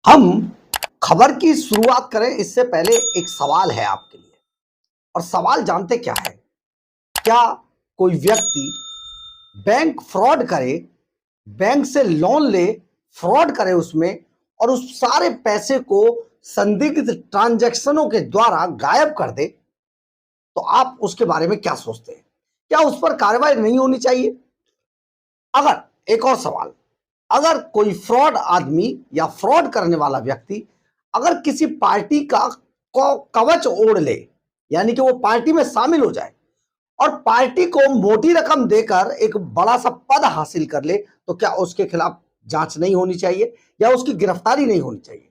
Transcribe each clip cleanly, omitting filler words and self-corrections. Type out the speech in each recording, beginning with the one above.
हम खबर की शुरुआत करें इससे पहले एक सवाल है आपके लिए। और सवाल जानते क्या है? क्या कोई व्यक्ति बैंक फ्रॉड करे, बैंक से लोन ले, फ्रॉड करे उसमें और उस सारे पैसे को संदिग्ध ट्रांजैक्शनों के द्वारा गायब कर दे, तो आप उसके बारे में क्या सोचते हैं? क्या उस पर कार्रवाई नहीं होनी चाहिए? अगर एक और सवाल, अगर कोई फ्रॉड आदमी या फ्रॉड करने वाला व्यक्ति अगर किसी पार्टी का कवच ओढ़ ले, यानी कि वो पार्टी में शामिल हो जाए और पार्टी को मोटी रकम देकर एक बड़ा सा पद हासिल कर ले, तो क्या उसके खिलाफ जांच नहीं होनी चाहिए या उसकी गिरफ्तारी नहीं होनी चाहिए?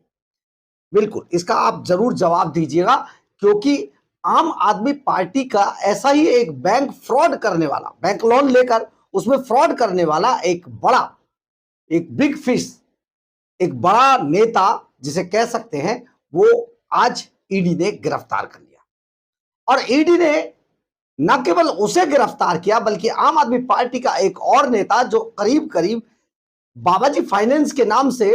बिल्कुल, इसका आप जरूर जवाब दीजिएगा, क्योंकि आम आदमी पार्टी का ऐसा ही एक बैंक फ्रॉड करने वाला, बैंक लोन लेकर उसमें फ्रॉड करने वाला एक बिग फिश, एक बड़ा नेता जिसे कह सकते हैं, वो आज ईडी ने गिरफ्तार कर लिया। और ईडी ने न केवल उसे गिरफ्तार किया, बल्कि आम आदमी पार्टी का एक और नेता जो करीब करीब बाबाजी फाइनेंस के नाम से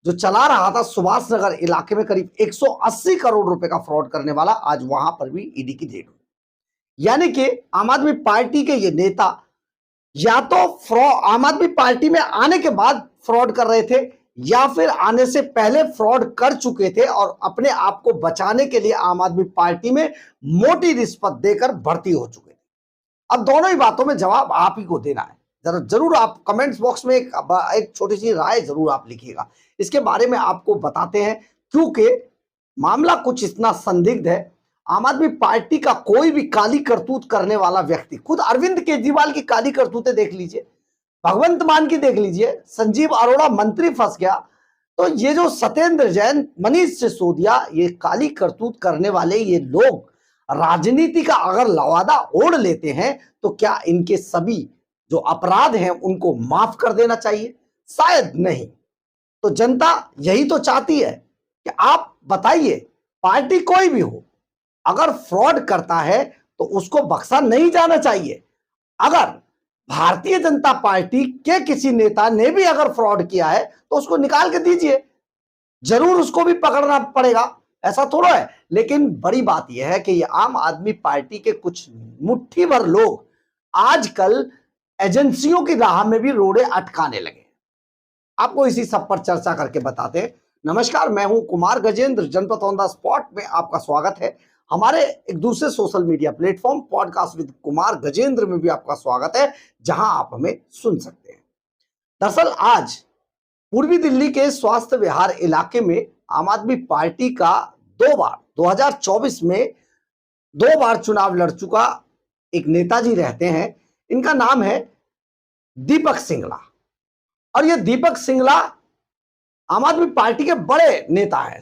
जो चला रहा था सुभाष नगर इलाके में करीब 180 करोड़ रुपए का फ्रॉड करने वाला, आज वहां पर भी ईडी की रेड हुई। यानी कि आम आदमी पार्टी के ये नेता या तो आम आदमी पार्टी में आने के बाद फ्रॉड कर रहे थे, या फिर आने से पहले फ्रॉड कर चुके थे और अपने आप को बचाने के लिए आम आदमी पार्टी में मोटी रिश्वत देकर भर्ती हो चुके थे। अब दोनों ही बातों में जवाब आप ही को देना है। जरूर आप कमेंट्स बॉक्स में एक छोटी सी राय जरूर आप लिखिएगा। इसके बारे में आपको बताते हैं, क्योंकि मामला कुछ इतना संदिग्ध है। आम आदमी पार्टी का कोई भी काली करतूत करने वाला व्यक्ति, खुद अरविंद केजरीवाल की काली करतूतें देख लीजिए, भगवंत मान की देख लीजिए, संजीव अरोड़ा मंत्री फंस गया, तो ये जो सत्येंद्र जैन, मनीष सिसोदिया, ये काली करतूत करने वाले ये लोग राजनीति का अगर लवादा ओढ़ लेते हैं, तो क्या इनके सभी जो अपराध हैं उनको माफ कर देना चाहिए? शायद नहीं। तो जनता यही तो चाहती है कि आप बताइए, पार्टी कोई भी हो, अगर फ्रॉड करता है तो उसको बख्शा नहीं जाना चाहिए। अगर भारतीय जनता पार्टी के किसी नेता ने भी अगर फ्रॉड किया है तो उसको निकाल के दीजिए, जरूर उसको भी पकड़ना पड़ेगा, ऐसा थोड़ा है। लेकिन बड़ी बात यह है कि ये आम आदमी पार्टी के कुछ मुट्ठी भर लोग आजकल एजेंसियों की राह में भी रोड़े अटकाने लगे। आपको इसी सब पर चर्चा करके बताते हैं। नमस्कार, मैं हूं कुमार गजेंद्र, जनपद ऑन द स्पॉट में आपका स्वागत है। हमारे एक दूसरे social media platform podcast with Kumar Gajendra में भी आपका स्वागत है, जहां आप हमें सुन सकते हैं। दरअसल आज पूर्वी दिल्ली के स्वास्थ्य विहार इलाके में आम आदमी पार्टी का 2024 में 2 बार चुनाव लड़ चुका एक नेताजी रहते हैं। इनका नाम है दीपक सिंगला। और ये दीपक सिंगला आम आदमी पार्टी के बड़े नेता हैं।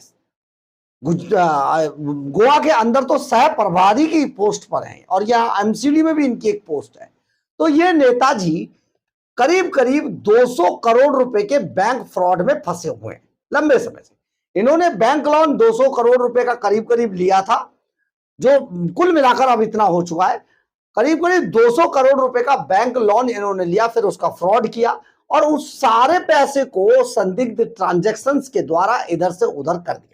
गोवा के अंदर तो सह प्रभारी की पोस्ट पर हैं और यहाँ एमसीडी में भी इनकी एक पोस्ट है। तो ये नेताजी करीब करीब 200 करोड़ रुपए के बैंक फ्रॉड में फंसे हुए हैं लंबे समय से। इन्होंने बैंक लोन 200 करोड़ रुपए का करीब करीब लिया था, जो कुल मिलाकर अब इतना हो चुका है, करीब करीब 200 करोड़ रुपए का बैंक लोन इन्होंने लिया, फिर उसका फ्रॉड किया और उस सारे पैसे को संदिग्ध ट्रांजैक्शंस के द्वारा इधर से उधर कर दिया।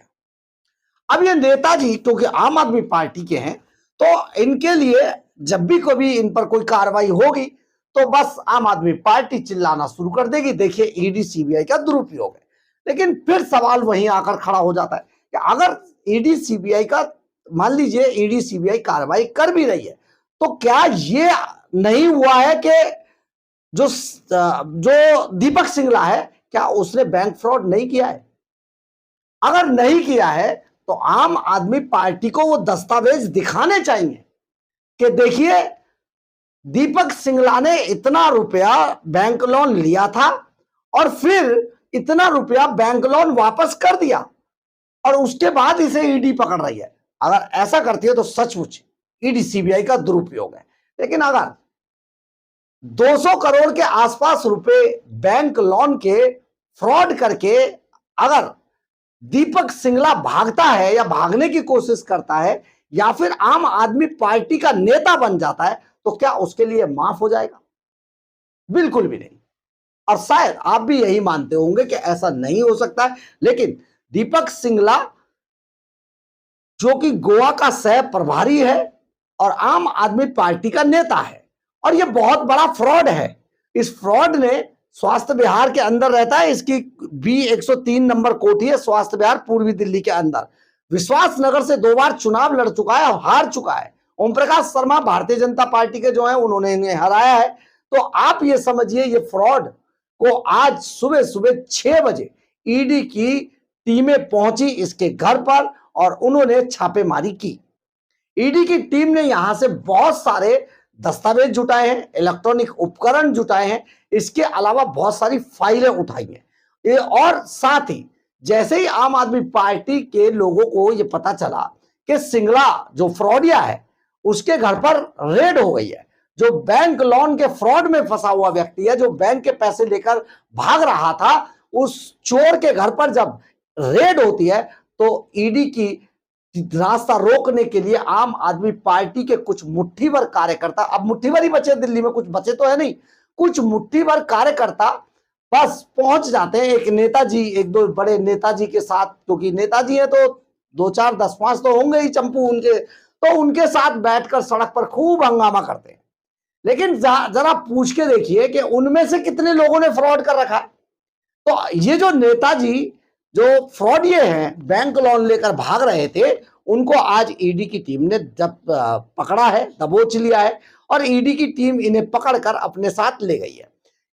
अब ये नेताजी क्योंकि आम आदमी पार्टी के हैं, तो इनके लिए जब भी कभी इन पर कोई कार्रवाई होगी तो बस आम आदमी पार्टी चिल्लाना शुरू कर देगी, देखिए ईडी सीबीआई का दुरुपयोग है। लेकिन फिर सवाल वहीं आकर खड़ा हो जाता है कि अगर ईडी सीबीआई का, मान लीजिए ईडी सीबीआई कार्रवाई कर भी रही है, तो क्या ये नहीं हुआ है कि जो दीपक सिंगला है, क्या उसने बैंक फ्रॉड नहीं किया है? अगर नहीं किया है तो आम आदमी पार्टी को वो दस्तावेज दिखाने चाहिए कि देखिए दीपक सिंगला ने इतना रुपया बैंक लोन लिया था और फिर इतना रुपया बैंक लोन वापस कर दिया और उसके बाद इसे ईडी पकड़ रही है। अगर ऐसा करती है तो सचमुच ईडी सीबीआई का दुरुपयोग है। लेकिन अगर 200 करोड़ के आसपास रुपए बैंक लोन के फ्रॉड करके अगर दीपक सिंगला भागता है या भागने की कोशिश करता है या फिर आम आदमी पार्टी का नेता बन जाता है, तो क्या उसके लिए माफ हो जाएगा? बिल्कुल भी नहीं। और शायद आप भी यही मानते होंगे कि ऐसा नहीं हो सकता है। लेकिन दीपक सिंगला जो कि गोवा का सह प्रभारी है और आम आदमी पार्टी का नेता है, और यह बहुत बड़ा फ्रॉड है। इस फ्रॉड ने स्वास्थ्य विहार के अंदर रहता है, इसकी बी 103 नंबर कोठी है, स्वास्थ्य विहार पूर्वी दिल्ली के अंदर। विश्वास नगर से 2 बार चुनाव लड़ चुका है और हार चुका है। ओम प्रकाश शर्मा भारतीय जनता पार्टी के जो है उन्होंने इन्हें हराया है। तो आप ये समझिए ये फ्रॉड को आज सुबह सुबह 6 बजे ईडी की टीमें पहुंची इसके घर पर और उन्होंने छापेमारी की। ईडी की टीम ने यहां से बहुत सारे दस्तावेज जुटाए हैं, इलेक्ट्रॉनिक उपकरण जुटाए हैं, इसके अलावा बहुत सारी फाइलें उठाई हैं। और साथ ही जैसे ही आम आदमी पार्टी के लोगों को यह पता चला कि सिंगला जो फ्रॉडिया है उसके घर पर रेड हो गई है, जो बैंक लोन के फ्रॉड में फंसा हुआ व्यक्ति है, जो बैंक के पैसे लेकर भाग रहा था, उस चोर के घर पर जब रेड होती है तो ईडी की रास्ता रोकने के लिए आम आदमी पार्टी के कुछ मुट्ठी भर कार्यकर्ता, अब मुट्ठी भर ही बचे दिल्ली में, कुछ बचे तो है नहीं, कुछ मुट्ठी भर कार्यकर्ता बस पहुंच जाते हैं एक नेताजी, एक दो बड़े नेताजी के साथ, क्योंकि नेताजी है तो 2 4 10 5 तो होंगे ही चंपू उनके, तो उनके साथ बैठकर सड़क पर खूब हंगामा करते हैं। लेकिन जरा पूछ के देखिए कि उनमें से कितने लोगों ने फ्रॉड कर रखा है। तो ये जो नेताजी जो फ्रॉड ये हैं, बैंक लोन लेकर भाग रहे थे, उनको आज ईडी की टीम ने जब पकड़ा है, दबोच लिया है और ईडी की टीम इन्हें पकड़कर अपने साथ ले गई है।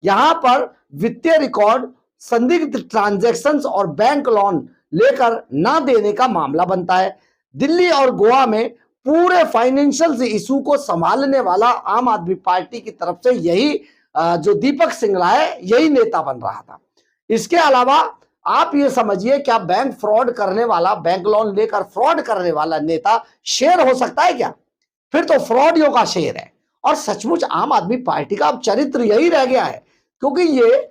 यहां पर वित्तीय रिकॉर्ड, संदिग्ध ट्रांजैक्शंस और बैंक लोन लेकर ना देने का मामला बनता है। दिल्ली और गोवा में पूरे फाइनेंशियल इशू को संभालने वाला आम आदमी पार्टी की तरफ से यही जो दीपक सिंगला है यही नेता बन रहा था। इसके अलावा आप ये समझिए, क्या बैंक फ्रॉड करने वाला, बैंक लोन लेकर फ्रॉड करने वाला नेता शेर हो सकता है क्या? फिर तो फ्रॉडियों का शेर है। और सचमुच आम आदमी पार्टी का अब चरित्र यही रह गया है, क्योंकि ये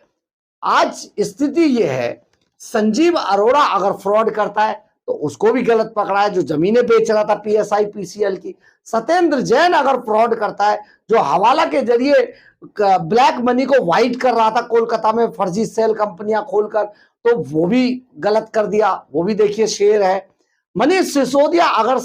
आज स्थिति ये है, संजीव अरोड़ा अगर फ्रॉड करता है तो उसको भी गलत पकड़ा है, जो जमीनें बेच रहा था पीएसआई पीसीएल की। सत्येंद्र जैन अगर फ्रॉड करता है, जो हवाला के जरिए ब्लैक मनी को व्हाइट कर रहा था कोलकाता में फर्जी सेल कंपनियां खोलकर, तो वो भी गलत कर दिया, वो भी देखिए शेर है। मनीष सिसोदिया अगर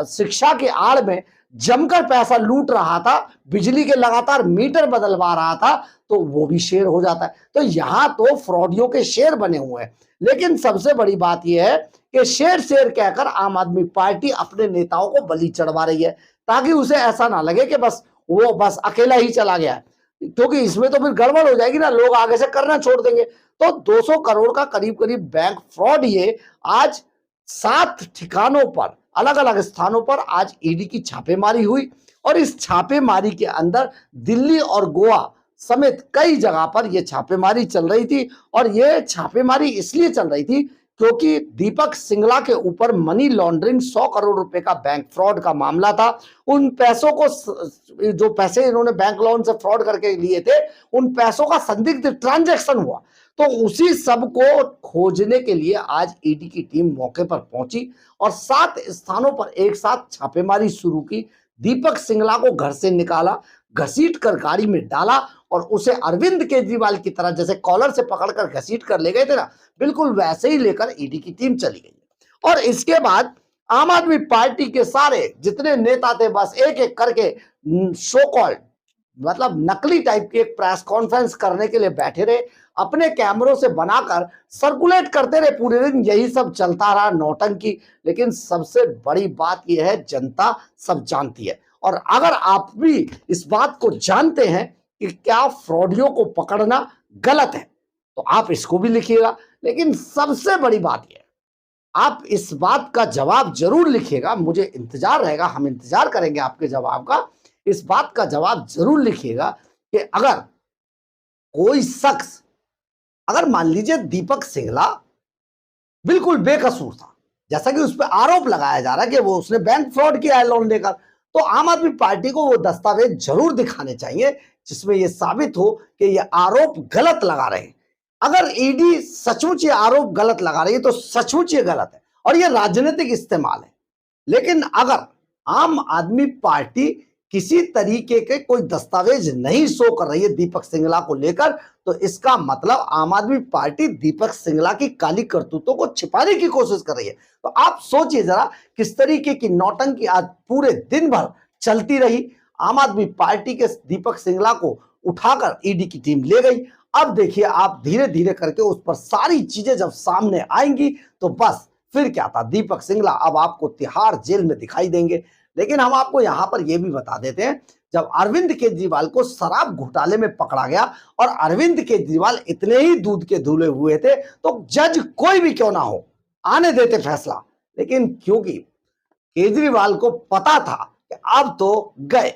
शिक्षा के आड़ में जमकर पैसा लूट रहा था, बिजली के लगातार मीटर बदलवा रहा था, तो वो भी शेर हो जाता है। तो यहां तो फ्रॉडियों के शेर बने हुए हैं। लेकिन सबसे बड़ी बात यह है कि शेर शेर कहकर आम आदमी पार्टी अपने नेताओं को बलि चढ़वा रही है, ताकि उसे ऐसा ना लगे कि बस वो बस अकेला ही चला गया है, क्योंकि इसमें तो फिर गड़बड़ हो जाएगी ना, लोग आगे से करना छोड़ देंगे। तो 200 करोड़ का करीब करीब बैंक फ्रॉड ये आज 7 ठिकानों पर, अलग अलग स्थानों पर आज ईडी की छापेमारी हुई। और इस छापेमारी के अंदर दिल्ली और गोवा समेत कई जगह पर यह छापेमारी चल रही थी। और यह छापेमारी इसलिए चल रही थी क्योंकि दीपक सिंगला के ऊपर मनी लॉन्ड्रिंग 100 करोड़ रुपए का बैंक फ्रॉड का मामला था। उन पैसों को, जो पैसे इन्होंने बैंक लोन से फ्रॉड करके लिए थे, उन पैसों का संदिग्ध ट्रांजैक्शन हुआ। तो उसी सब को खोजने के लिए आज ईडी की टीम मौके पर पहुंची और 7 स्थानों पर एक साथ छापेमारी शुरू की। दीपक सिंगला को घर से निकाला, घसीट कर गाड़ी में डाला और उसे अरविंद केजरीवाल की तरह, जैसे कॉलर से पकड़कर घसीट कर ले गए थे ना, बिल्कुल वैसे ही लेकर ईडी की टीम चली गई। और इसके बाद आम आदमी पार्टी के सारे जितने नेता थे, बस एक एक करके सो कॉल्ड, मतलब नकली टाइप की एक प्रेस कॉन्फ्रेंस करने के लिए बैठे रहे, अपने कैमरों से बनाकर सर्कुलेट करते रहे पूरे दिन। यही सब चलता रहा, नौटंकी। लेकिन सबसे बड़ी बात यह है, जनता सब जानती है। और अगर आप भी इस बात को जानते हैं कि क्या फ्रॉडियों को पकड़ना गलत है, तो आप इसको भी लिखिएगा। लेकिन सबसे बड़ी बात यह है, आप इस बात का जवाब जरूर लिखिएगा, मुझे इंतजार रहेगा, हम इंतजार करेंगे आपके जवाब का। इस बात का जवाब जरूर लिखिएगा कि अगर कोई शख्स, अगर मान लीजिए दीपक सिंगला बिल्कुल बेकसूर था, जैसा कि उस पर आरोप लगाया जा रहा है कि वो उसने बैंक फ्रॉड किया है लोन लेकर, तो आम आदमी पार्टी को वो दस्तावेज जरूर दिखाने चाहिए जिसमें यह साबित हो कि ये आरोप गलत लगा रहे हैं। अगर ईडी सचमुच ये आरोप गलत लगा रही है तो सचमुच ये गलत है और ये राजनीतिक इस्तेमाल है। लेकिन अगर आम आदमी पार्टी किसी तरीके के कोई दस्तावेज नहीं शो कर रही है दीपक सिंगला को लेकर, तो इसका मतलब आम आदमी पार्टी दीपक सिंगला की काली करतूतों को छिपाने की कोशिश कर रही है। तो आप सोचिए जरा किस तरीके की नौटंकी आज पूरे दिन भर चलती रही। आम आदमी पार्टी के दीपक सिंगला को उठाकर ईडी की टीम ले गई। अब देखिए आप धीरे धीरे करके उस पर सारी चीजें जब सामने आएंगी तो बस फिर क्या था, दीपक सिंगला अब आपको तिहाड़ जेल में दिखाई देंगे। लेकिन हम आपको यहां पर यह भी बता देते हैं, जब अरविंद केजरीवाल को शराब घोटाले में पकड़ा गया और अरविंद केजरीवाल इतने ही दूध के धुले हुए थे, तो जज कोई भी क्यों ना हो आने देते फैसला। लेकिन क्योंकि केजरीवाल को पता था कि अब तो गए,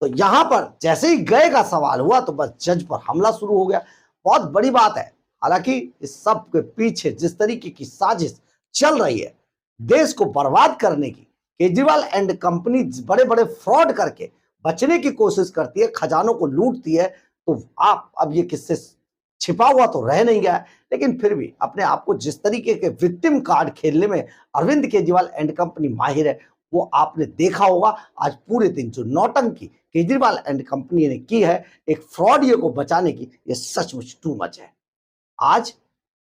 तो यहां पर जैसे ही गए का सवाल हुआ तो बस जज पर हमला शुरू हो गया। बहुत बड़ी बात है। हालांकि इस सब के पीछे जिस तरीके की साजिश चल रही है देश को बर्बाद करने की, केजरीवाल एंड कंपनी बड़े बड़े फ्रॉड करके बचने की कोशिश करती है, खजानों को लूटती है, तो आप अब ये किससे छिपा हुआ तो रह नहीं गया है। लेकिन फिर भी अपने आप को जिस तरीके के विक्टिम कार्ड खेलने में अरविंद केजरीवाल एंड कंपनी माहिर है, वो आपने देखा होगा। आज पूरे दिन जो नौटंकी केजरीवाल एंड कंपनी ने की है एक फ्रॉडिये को बचाने की, ये सचमुच टू मच है। आज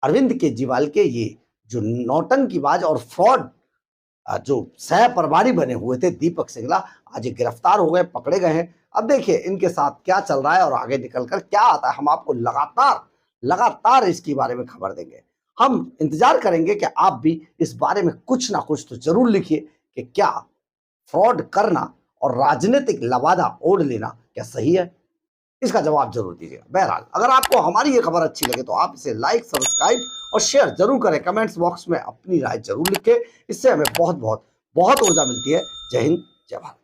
अरविंद केजरीवाल के ये जो नौटंकीबाज और फ्रॉड जो सह प्रभारी बने हुए थे दीपक सिंगला, आज ये गिरफ्तार हो गए, पकड़े गए हैं। अब देखिए इनके साथ क्या चल रहा है और आगे निकलकर क्या आता है, हम आपको लगातार लगातार इसके बारे में खबर देंगे। हम इंतजार करेंगे कि आप भी इस बारे में कुछ ना कुछ तो जरूर लिखिए कि क्या फ्रॉड करना और राजनीतिक लवादा ओढ़ लेना क्या सही है। इसका जवाब जरूर दीजिएगा। बहरहाल अगर आपको हमारी ये खबर अच्छी लगे तो आप इसे लाइक, सब्सक्राइब और शेयर जरूर करें। कमेंट्स बॉक्स में अपनी राय जरूर लिखें। इससे हमें बहुत बहुत बहुत ऊर्जा मिलती है। जय हिंद, जय भारत।